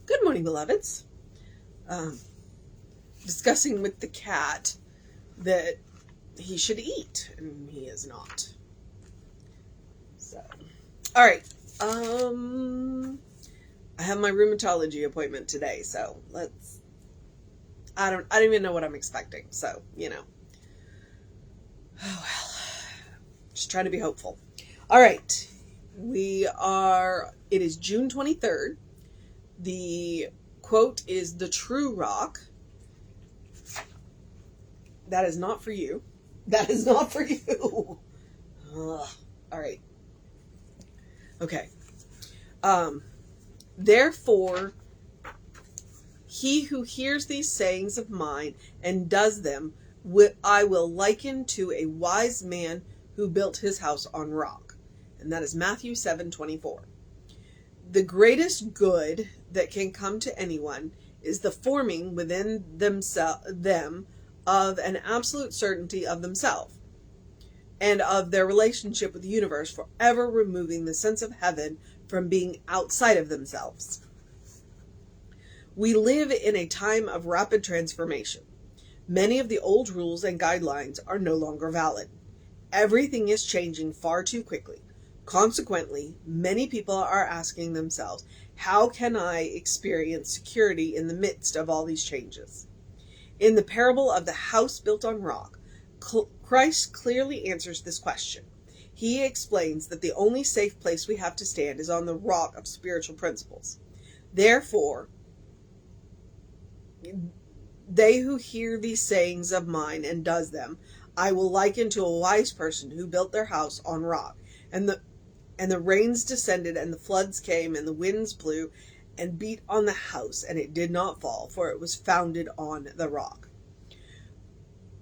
Good morning, beloveds. Um, Discussing with the cat that he should eat, and he is not. So, all right. I have my rheumatology appointment today, so let's. I don't even know what I'm expecting. So oh well. Just trying to be hopeful. All right. It is June 23rd. The quote is "The true rock." That is not for you. That is not for you. Ugh. All right. Okay. Therefore, he who hears these sayings of mine and does them, I will liken to a wise man who built his house on rock. And that is Matthew 7:24. The greatest good that can come to anyone is the forming within them of an absolute certainty of themselves and of their relationship with the universe, forever removing the sense of heaven from being outside of themselves. We live in a time of rapid transformation. Many of the old rules and guidelines are no longer valid. Everything is changing far too quickly. Consequently, many people are asking themselves, how can I experience security in the midst of all these changes? In the parable of the house built on rock, Christ clearly answers this question. He explains that the only safe place we have to stand is on the rock of spiritual principles. Therefore, they who hear these sayings of mine and does them, I will liken to a wise person who built their house on rock. And the rains descended, and the floods came, and the winds blew and beat on the house, and it did not fall, for it was founded on the rock.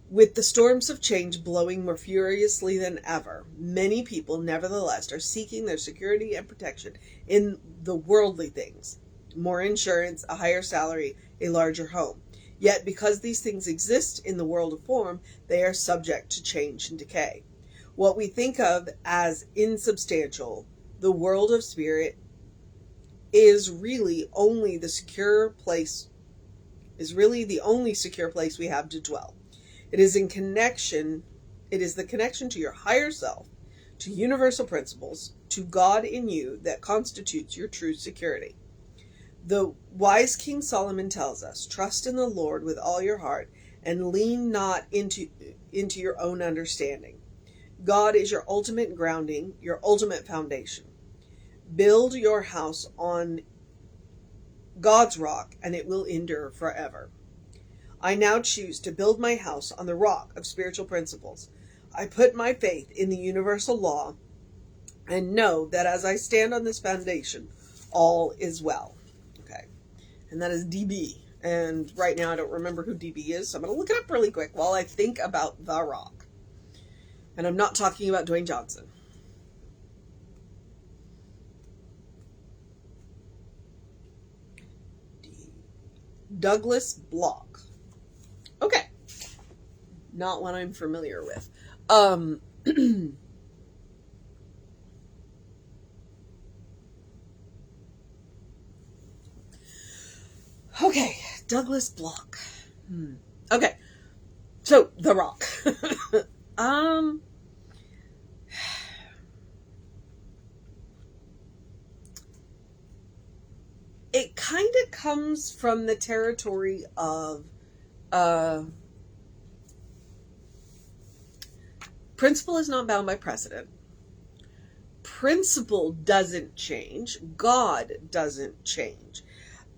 With the storms of change blowing more furiously than ever, many people, nevertheless, are seeking their security and protection in the worldly things. More insurance, a higher salary, a larger home. Yet, because these things exist in the world of form, they are subject to change and decay. What we think of as insubstantial, the world of spirit, is really the only secure place we have to dwell. It is the connection to your higher self, to universal principles, to God in you that constitutes your true security. The wise King Solomon tells us, trust in the Lord with all your heart and lean not into your own understanding. God is your ultimate grounding, your ultimate foundation. Build your house on God's rock, and it will endure forever. I now choose to build my house on the rock of spiritual principles. I put my faith in the universal law and know that as I stand on this foundation, all is well. Okay. And that is DB. And right now I don't remember who DB is, so I'm going to look it up really quick while I think about the rock. And I'm not talking about Dwayne Johnson. Douglas Bloch. Okay. Not one I'm familiar with. Okay, Douglas Bloch. Okay. So, The Rock. It kind of comes from the territory of principle is not bound by precedent. Principle doesn't change. God doesn't change.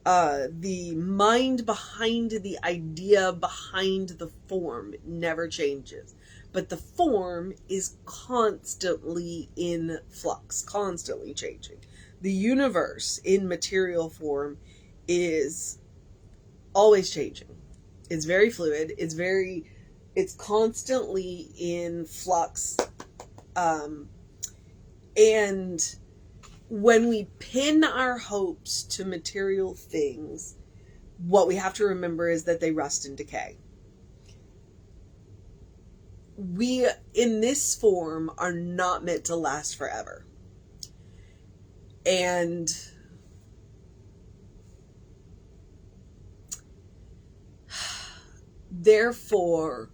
The mind behind the idea, behind the form, never changes. But the form is constantly in flux, constantly changing. The universe in material form is always changing. It's very fluid. It's constantly in flux. And when we pin our hopes to material things, what we have to remember is that they rust and decay. We, in this form, are not meant to last forever. And Therefore,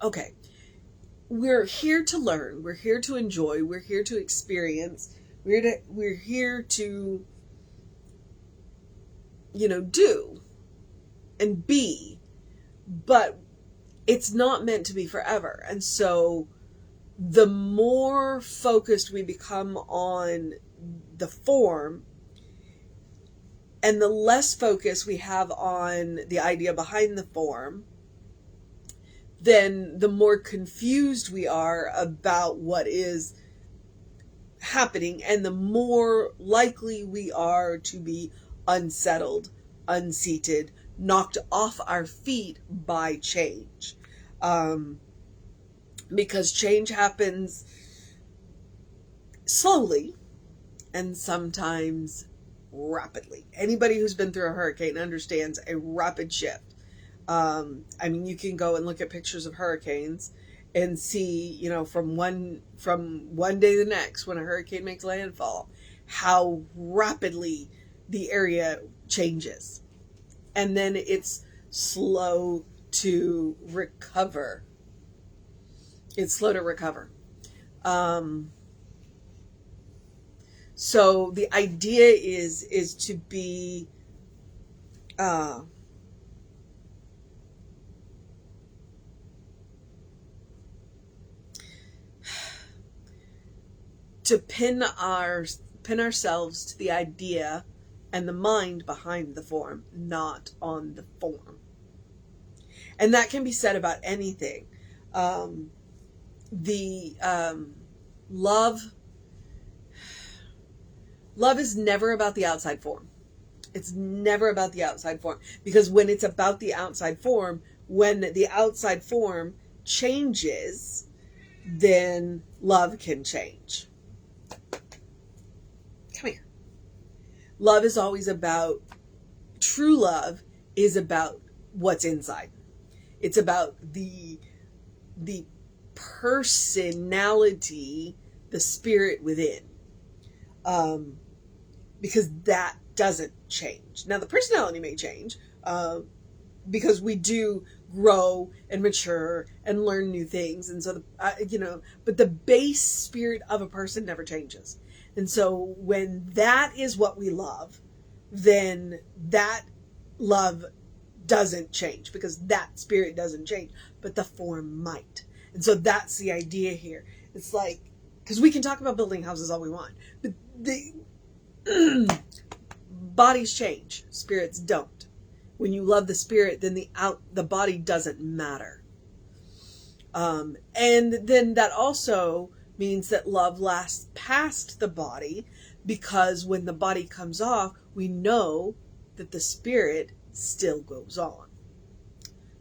okay, we're here to learn, we're here to enjoy, we're here to experience, we're here to, do and be, but it's not meant to be forever. And so the more focused we become on the form and the less focus we have on the idea behind the form, then the more confused we are about what is happening, and the more likely we are to be unsettled, unseated, knocked off our feet by change. Because change happens slowly and sometimes rapidly. Anybody who's been through a hurricane understands a rapid shift. You can go and look at pictures of hurricanes and see, from one day to the next, when a hurricane makes landfall, how rapidly the area changes. And then it's slow to recover. So the idea is to be to pin ourselves to the idea and the mind behind the form, not on the form. And that can be said about anything. Love is never about the outside form. It's never about the outside form, because when it's about the outside form, when the outside form changes, then love can change. Come here. Love is always about, true love is about what's inside. It's about the personality, the spirit within. Because that doesn't change. Now, the personality may change, because we do grow and mature and learn new things. And so, but the base spirit of a person never changes. And so when that is what we love, then that love doesn't change, because that spirit doesn't change, but the form might. And so that's the idea here. It's like, because we can talk about building houses all we want, but the bodies change, spirits don't. When you love the spirit, then the body doesn't matter. And then that also means that love lasts past the body, because when the body comes off, we know that the spirit still goes on.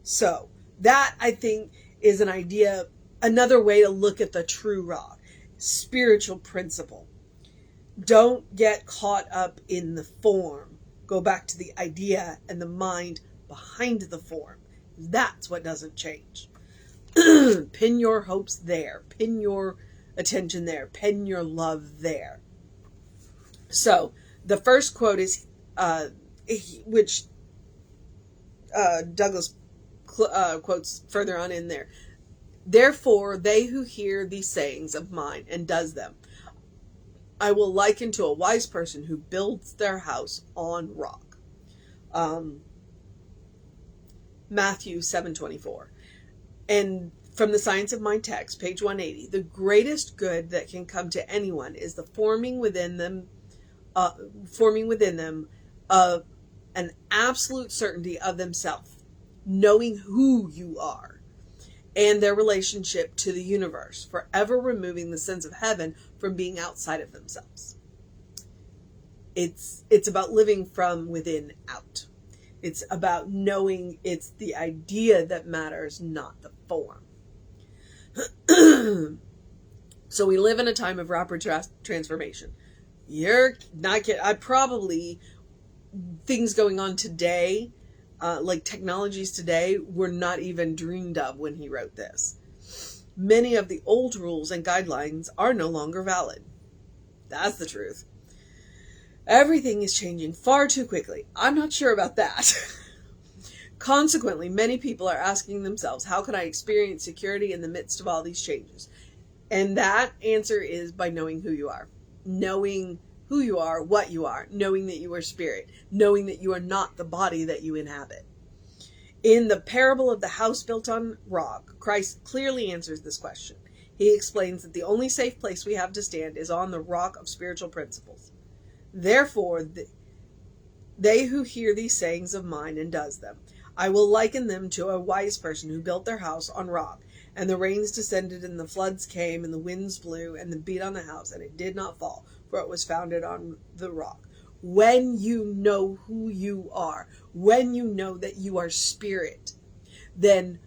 So that, I think, is an idea, another way to look at the true rock, spiritual principle. Don't get caught up in the form. Go back to the idea and the mind behind the form. That's what doesn't change. Pin your hopes there. Pin your attention there. Pin your love there. So the first quote is, which Douglas quotes further on in there. Therefore, they who hear these sayings of mine and does them, I will liken to a wise person who builds their house on rock. Matthew 7:24. And from the Science of Mind text, page 180, the greatest good that can come to anyone is the forming within them of an absolute certainty of themselves, knowing who you are, and their relationship to the universe, forever removing the sense of heaven from being outside of themselves. It's about living from within out. It's about knowing it's the idea that matters, not the form. So we live in a time of rapid transformation. You're not kidding. Things going on today, like technologies today, were not even dreamed of when he wrote this. Many of the old rules and guidelines are no longer valid. That's the truth. Everything is changing far too quickly. I'm not sure about that. Consequently, many people are asking themselves, how can I experience security in the midst of all these changes? And that answer is by knowing who you are. Knowing who you are, what you are, knowing that you are spirit, knowing that you are not the body that you inhabit. In the parable of the house built on rock, Christ clearly answers this question. He explains that the only safe place we have to stand is on the rock of spiritual principles. Therefore, they who hear these sayings of mine and does them, I will liken them to a wise person who built their house on rock, and the rains descended, and the floods came, and the winds blew, and they beat on the house, and it did not fall, for it was founded on the rock. When you know who you are, when you know that you are spirit, then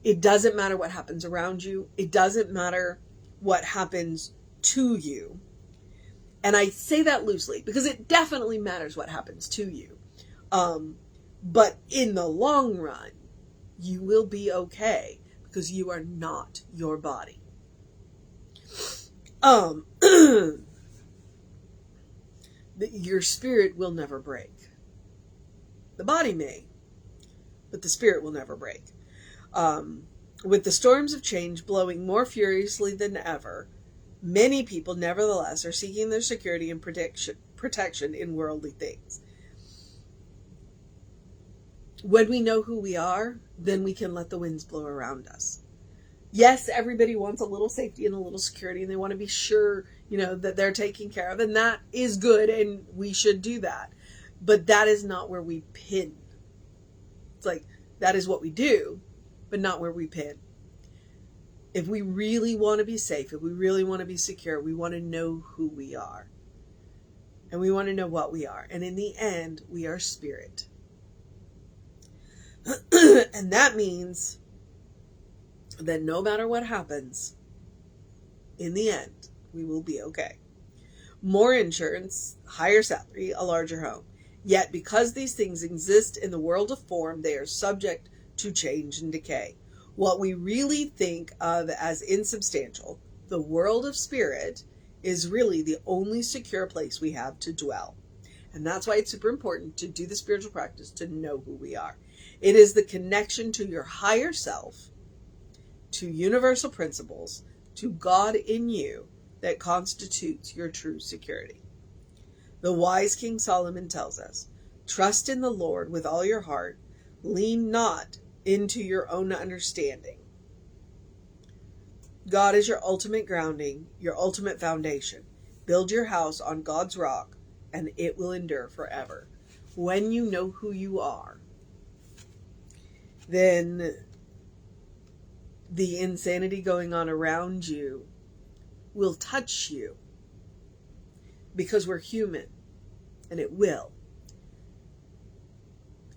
it doesn't matter what happens around you. It doesn't matter what happens to you. And I say that loosely because it definitely matters what happens to you. But in the long run, you will be okay because you are not your body. Your spirit will never break. The body may, but the spirit will never break. With the storms of change blowing more furiously than ever, many people, nevertheless, are seeking their security and protection in worldly things. When we know who we are, then we can let the winds blow around us. Yes, everybody wants a little safety and a little security, and they want to be sure, that they're taken care of, and that is good, and we should do that. But that is not where we pin. It's like, that is what we do, but not where we pin. If we really want to be safe, if we really want to be secure, we want to know who we are. And we want to know what we are. And in the end, we are spirit. And that means that no matter what happens, in the end, we will be okay. More insurance, higher salary, a larger home. Yet because these things exist in the world of form, they are subject to change and decay. What we really think of as insubstantial, the world of spirit, is really the only secure place we have to dwell. And that's why it's super important to do the spiritual practice, to know who we are. It is the connection to your higher self, to universal principles, to God in you, that constitutes your true security. The wise King Solomon tells us, trust in the Lord with all your heart, lean not into your own understanding. God is your ultimate grounding, your ultimate foundation. Build your house on God's rock, and it will endure forever. When you know who you are, then the insanity going on around you will touch you, because we're human, and it will.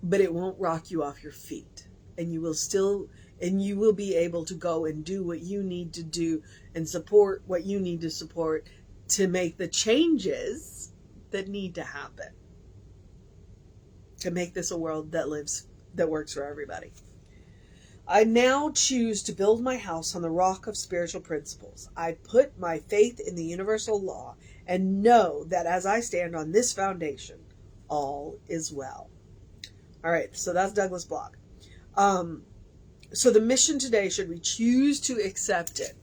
But it won't rock you off your feet, and you will be able to go and do what you need to do and support what you need to support to make the changes that need to happen to make this a world that works for everybody. I now choose to build my house on the rock of spiritual principles. I put my faith in the universal law and know that as I stand on this foundation, all is well. All right, so that's Douglas Bloch. So the mission today, should we choose to accept it?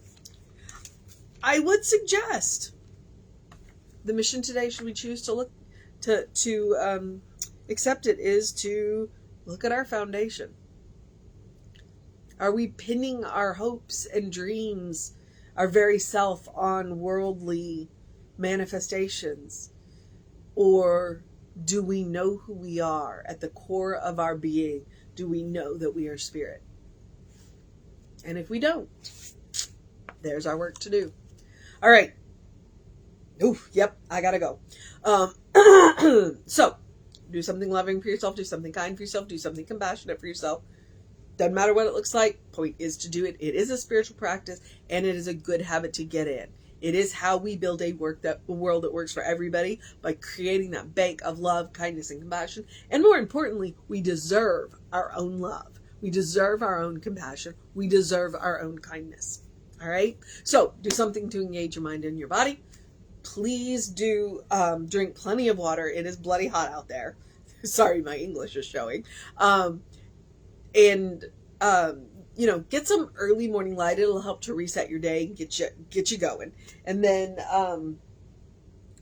I would suggest the mission today, should we choose to look to accept it, is to look at our foundation. Are we pinning our hopes and dreams, our very self, on worldly manifestations? Or do we know who we are at the core of our being? Do we know that we are spirit? And if we don't, there's our work to do. All right. Oof, yep, I gotta go. So, do something loving for yourself, do something kind for yourself, do something compassionate for yourself. Doesn't matter what it looks like. Point is to do it. It is a spiritual practice, and it is a good habit to get in. It is how we build a world that works for everybody, by creating that bank of love, kindness, and compassion. And more importantly, we deserve our own love. We deserve our own compassion. We deserve our own kindness. All right? So do something to engage your mind and your body. Please do drink plenty of water. It is bloody hot out there. Sorry, my English is showing. And get some early morning light. It'll help to reset your day and get you going. And then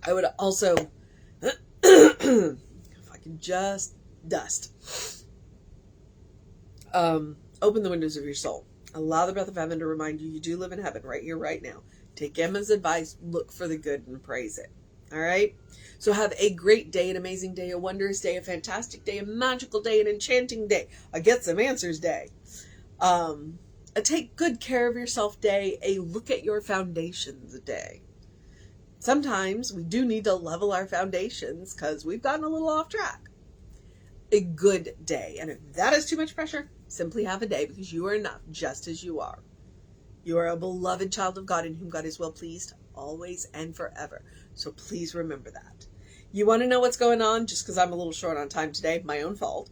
I would also, if I could just dust, open the windows of your soul. Allow the breath of heaven to remind you do live in heaven right here, right now. Take Emma's advice, look for the good and praise it. All right? So have a great day, an amazing day, a wondrous day, a fantastic day, a magical day, an enchanting day, a get some answers day. A take good care of yourself day, a look at your foundations day. Sometimes we do need to level our foundations because we've gotten a little off track. A good day. And if that is too much pressure, simply have a day, because you are enough just as you are. You are a beloved child of God in whom God is well pleased always and forever. So please remember that. You want to know what's going on? Just because I'm a little short on time today, my own fault.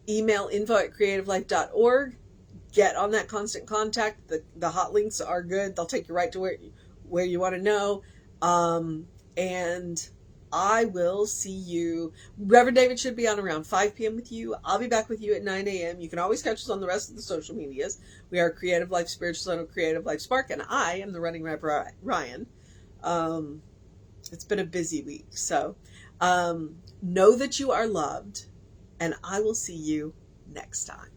Email info@creativelife.org. Get on that constant contact. The hot links are good. They'll take you right to where you want to know. And I will see you. Reverend David should be on around 5 p.m. with you. I'll be back with you at 9 a.m. You can always catch us on the rest of the social medias. We are Creative Life Spiritual Center, Creative Life Spark, and I am the running Rep Ryan. It's been a busy week. So know that you are loved, and I will see you next time.